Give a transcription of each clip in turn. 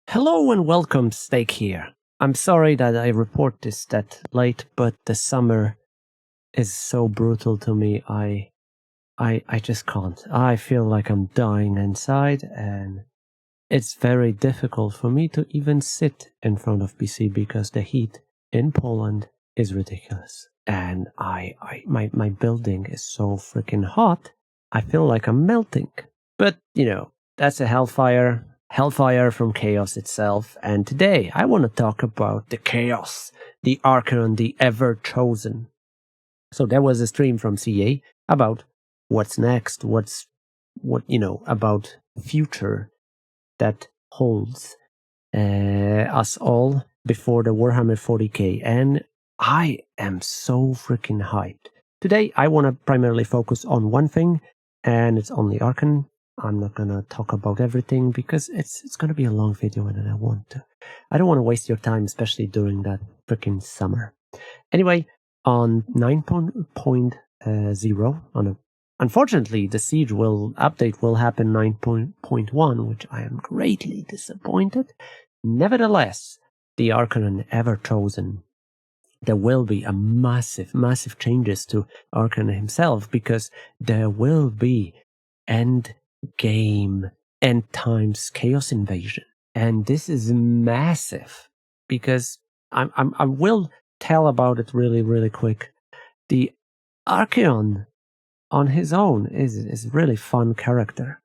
Hello and welcome, Steak here. I'm sorry that I report this that late, but the summer is so brutal to me. I just can't. I feel like I'm dying inside, and it's very difficult for me to even sit in front of PC because the heat in Poland is ridiculous. And my building is so freaking hot. I feel like I'm melting. But, that's a hellfire from chaos itself. And today I want to talk about the chaos, the Archaon, the EVERCHOSEN. So there was a stream from CA about what's next, about future that holds us all before the Warhammer 40k. And I am so freaking hyped. Today I want to primarily focus on one thing, and it's only Archaon. I'm not going to talk about everything because it's going to be a long video, and I don't want to waste your time, especially during that freaking summer. Anyway, on 9.0, unfortunately, the Siege update will happen 9.1, which I am greatly disappointed. Nevertheless, the Archaon EVERCHOSEN, there will be a massive changes to Archaon himself, because there will be end times chaos invasion, and this is massive because I will tell about it really quick. The Archaon on his own is really fun character,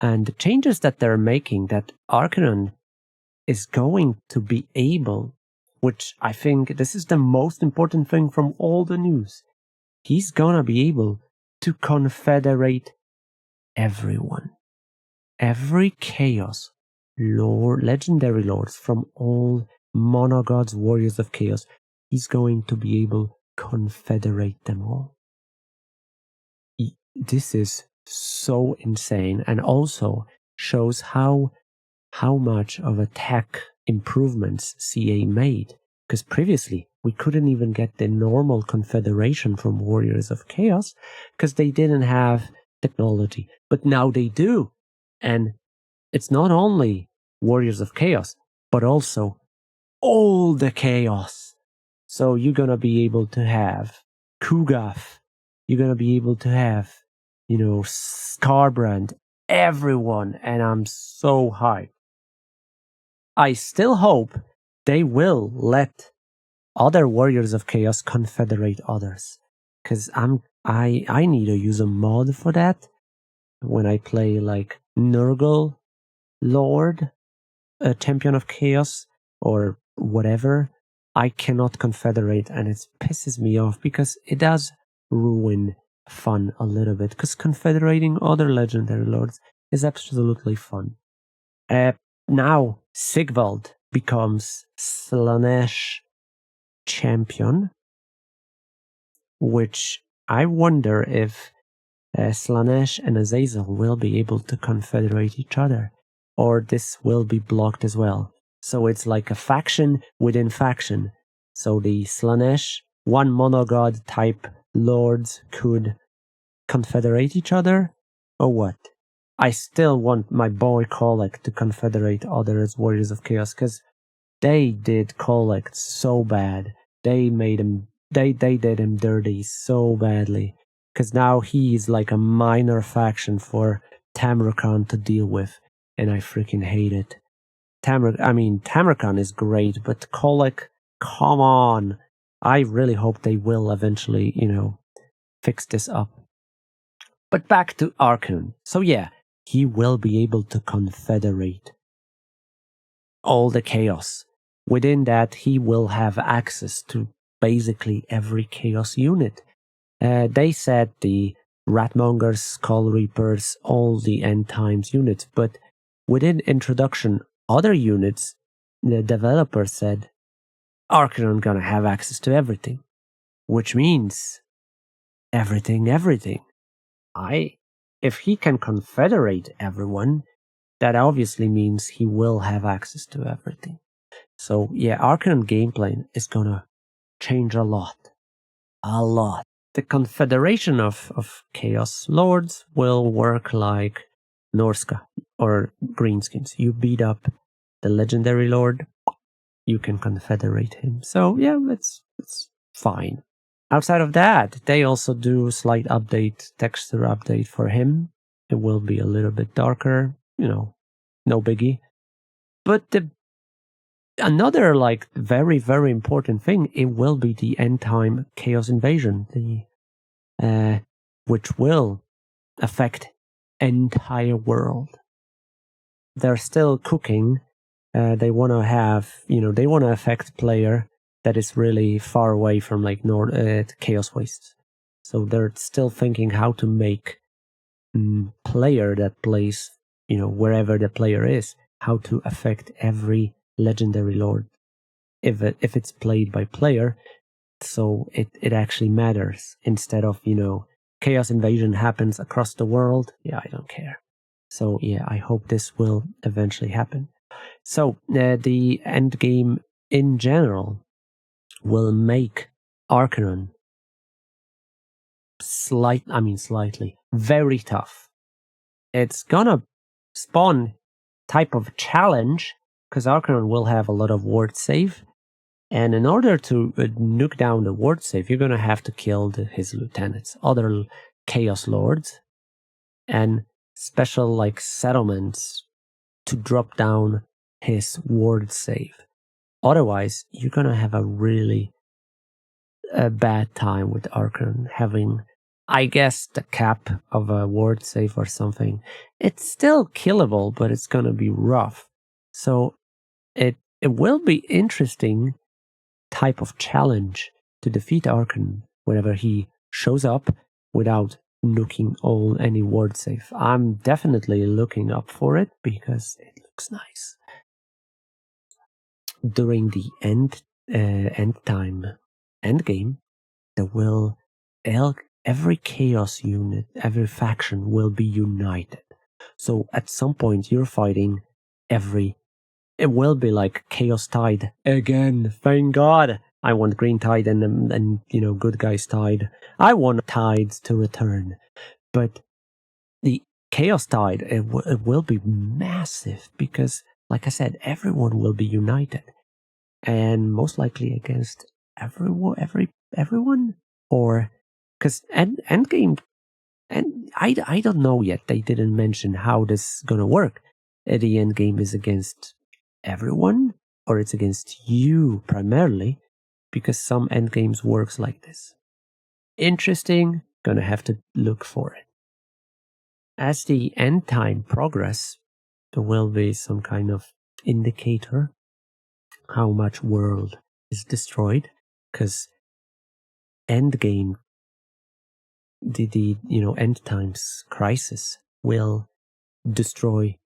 and the changes that they're making, that Archaon is going to be able, which I think this is the most important thing from all the news, he's gonna be able to confederate everyone. Every chaos lord, legendary lords from all monogods, warriors of chaos, he's going to be able to confederate them all. This is so insane, and also shows how much of a tech improvements CA made, because previously we couldn't even get the normal confederation from warriors of chaos because they didn't have technology, but now they do. And it's not only warriors of chaos, but also all the chaos. So you're gonna be able to have Kugaf, you're gonna be able to have, Skarbrand, everyone, and I'm so hyped. I still hope they will let other warriors of chaos confederate others, because I need to use a mod for that when I play like Nurgle Lord, a champion of chaos, or whatever. I cannot confederate, and it pisses me off because it does ruin fun a little bit, because confederating other legendary lords is absolutely fun. Now Sigvald becomes Slaanesh champion, which I wonder if Slaanesh and Azazel will be able to confederate each other, or this will be blocked as well. So it's like a faction within faction. So the Slaanesh, one monogod type lords could confederate each other, or what? I still want my boy Kolek to confederate others warriors of chaos, because they did Kolek so bad. They made him, they did him dirty so badly, because now he's like a minor faction for Tamrakhan to deal with, and I freaking hate it. Tamrakhan is great, but Kolek, come on. I really hope they will eventually, fix this up. But back to Archaon. So yeah, he will be able to confederate all the chaos. Within that, he will have access to basically every chaos unit. They said the Ratmongers, Skull Reapers, all the End Times units, but within introduction, other units, the developer said, Archaon gonna have access to everything, which means everything. If he can confederate everyone, that obviously means he will have access to everything. So yeah, Archaon gameplay is gonna change a lot. The confederation of Chaos Lords will work like Norska or Greenskins. You beat up the legendary lord, you can confederate him. So yeah, it's fine. Outside of that, they also do slight texture update for him. It will be a little bit darker, no biggie. But another very, very important thing, it will be the end time chaos invasion, which will affect entire world. They're still cooking. They want to have, they want to affect player that is really far away from chaos wastes. So they're still thinking how to make player that plays, wherever the player is, how to affect every legendary lord if it's played by player, so it actually matters, instead of chaos invasion happens across the world. Yeah, I don't care. So yeah, I hope this will eventually happen. So the end game in general will make Archaon slightly very tough. It's gonna spawn type of challenge, because Archaon will have a lot of ward save, and in order to nuke down the ward save, you're gonna have to kill his lieutenants, other chaos lords, and special settlements to drop down his ward save. Otherwise, you're gonna have a really bad time with Archaon having, I guess, the cap of a ward save or something. It's still killable, but it's gonna be rough. So it will be interesting type of challenge to defeat Archaon whenever he shows up without nuking any ward save. I'm definitely looking up for it because it looks nice. During the end game, every chaos unit, every faction will be united. So at some point you're fighting it will be like Chaos Tide again. Thank God. I want Green Tide and Good Guys Tide. I want Tides to return. But the Chaos Tide, it will be massive because, like I said, everyone will be united. And most likely against everyone? Or, because Endgame, and I don't know yet. They didn't mention how this is gonna work. The Endgame is against everyone, or it's against you primarily, because some endgames works like this. Interesting, gonna have to look for it. As the end time progress, there will be some kind of indicator how much world is destroyed, because endgame, the end times crisis will destroy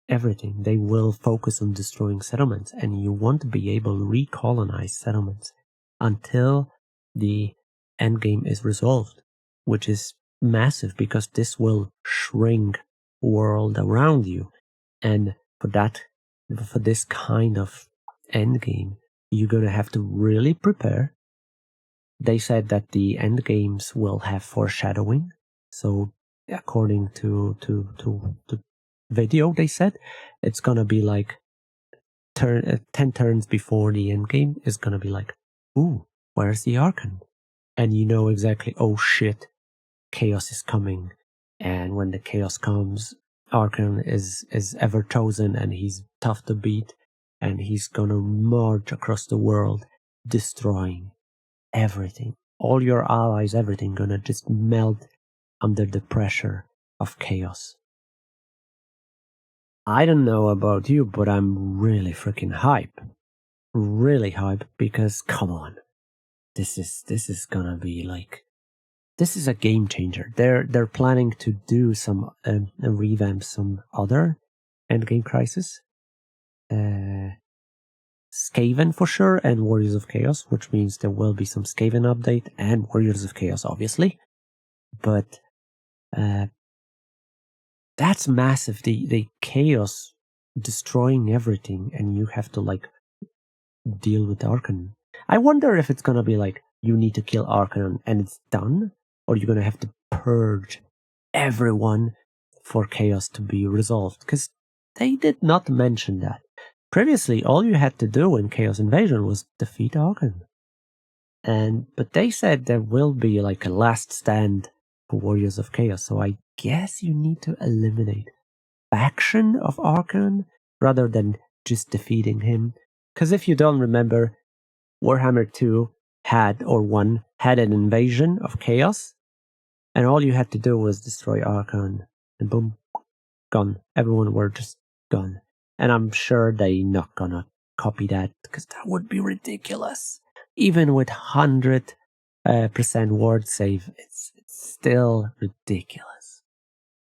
everything. They will focus on destroying settlements, and you won't be able to recolonize settlements until the endgame is resolved, which is massive because this will shrink world around you. And for this kind of endgame, you're gonna have to really prepare. They said that the endgames will have foreshadowing, so according to video, they said it's gonna be like 10 turns before the end game is gonna be like, ooh, where's the Archaon? And you know exactly, oh shit, chaos is coming. And when the chaos comes, Archaon is EVERCHOSEN, and he's tough to beat, and he's gonna march across the world, destroying everything. All your allies, everything gonna just melt under the pressure of chaos. I don't know about you, but I'm really freaking hype. Really hype, because come on. This is gonna be this is a game changer. They're planning to do some revamp some other endgame crisis. Skaven for sure, and Warriors of Chaos, which means there will be some Skaven update and Warriors of Chaos, obviously. But that's massive. The chaos destroying everything, and you have to deal with Archaon. I wonder if it's gonna be you need to kill Archaon and it's done, or you're gonna have to purge everyone for chaos to be resolved. Because they did not mention that. previously, all you had to do in Chaos Invasion was defeat Archaon. But they said there will be like a last stand for Warriors of Chaos, so I guess you need to eliminate faction of Archaon rather than just defeating him. Because if you don't remember, Warhammer 2 had an invasion of Chaos, and all you had to do was destroy Archaon, and boom, gone. Everyone were just gone. And I'm sure they're not gonna copy that, because that would be ridiculous. Even with 100% ward save, it's still ridiculous.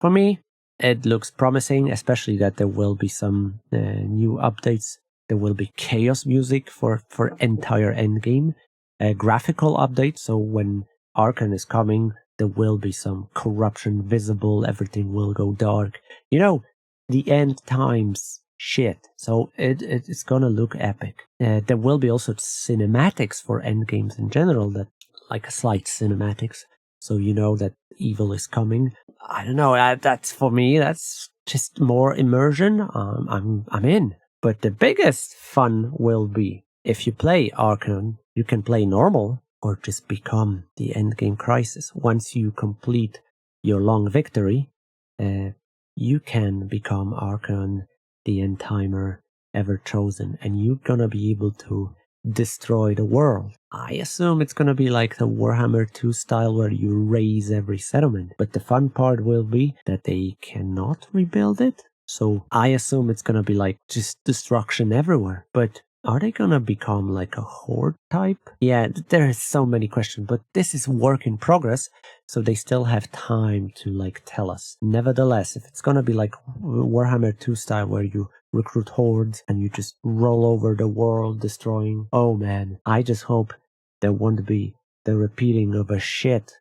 For me, it looks promising, especially that there will be some new updates. There will be chaos music for entire endgame. A graphical update, so when Archaon is coming, there will be some corruption visible, everything will go dark. You know, the end times shit. So it's gonna look epic. There will be also cinematics for endgames in general, that like a slight cinematics, so you know that evil is coming. I don't know. That's for me. That's just more immersion. I'm in. But the biggest fun will be if you play Archaon, you can play normal or just become the endgame crisis. Once you complete your long victory, you can become Archaon, the end timer, EVERCHOSEN, and you're gonna be able to destroy the world. I assume it's gonna be like the Warhammer 2 style where you raise every settlement, but the fun part will be that they cannot rebuild it. So I assume it's gonna be like just destruction everywhere. But are they gonna become like a horde type? Yeah, there is so many questions, but this is work in progress, so they still have time to like tell us. Nevertheless, if it's gonna be like Warhammer 2 style where you recruit hordes and you just roll over the world destroying, oh man, I just hope there won't be the repeating of a shit.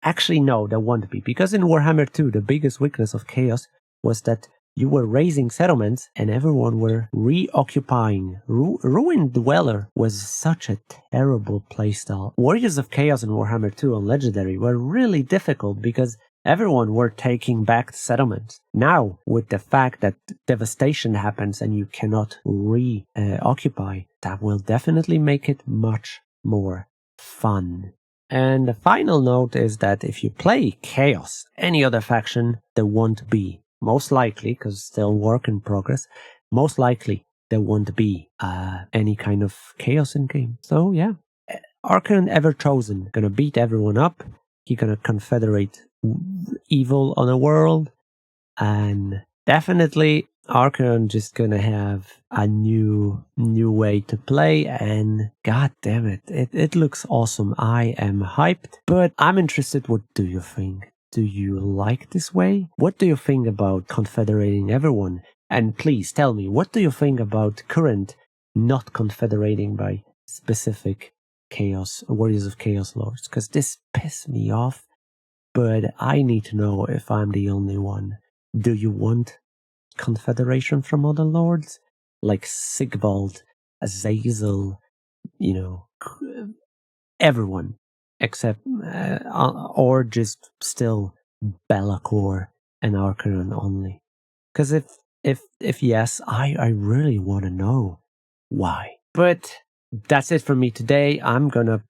Actually, no, there won't be, because in Warhammer 2 the biggest weakness of Chaos was that you were raising settlements and everyone were reoccupying. Ruined Dweller was such a terrible playstyle. Warriors of Chaos in Warhammer 2 on Legendary were really difficult because everyone were taking back settlements. Now, with the fact that devastation happens and you cannot reoccupy, that will definitely make it much more fun. And the final note is that if you play Chaos, any other faction, there won't be. Most likely, because still work in progress, most likely there won't be any kind of chaos in game. So yeah, Archaon EVERCHOSEN gonna beat everyone up. He gonna confederate evil on a world, and definitely Archaon just gonna have a new way to play, and god damn it, it looks awesome. I am hyped, but I'm interested. What do you think? Do you like this way? What do you think about confederating everyone? And please tell me, what do you think about current not confederating by specific chaos, Warriors of Chaos lords? Because this pisses me off, but I need to know if I'm the only one. Do you want confederation from other lords? Like Sigvald, Azazel, you know, everyone. Except, or just still Be'lakor and Archaon only. Because if yes, I really want to know why. But that's it for me today. I'm gonna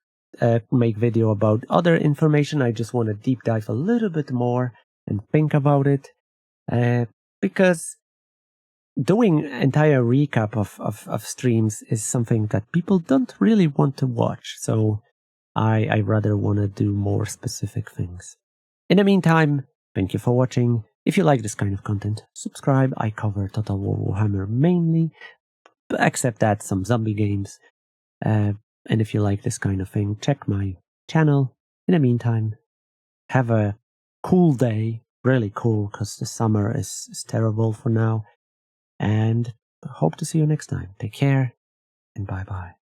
make video about other information. I just want to deep dive a little bit more and think about it. Because doing entire recap of streams is something that people don't really want to watch. So I rather want to do more specific things. In the meantime, thank you for watching. If you like this kind of content, subscribe. I cover Total War Warhammer mainly, except that some zombie games. And if you like this kind of thing, check my channel. In the meantime, have a cool day. Really cool, because the summer is terrible for now. And hope to see you next time. Take care, and bye-bye.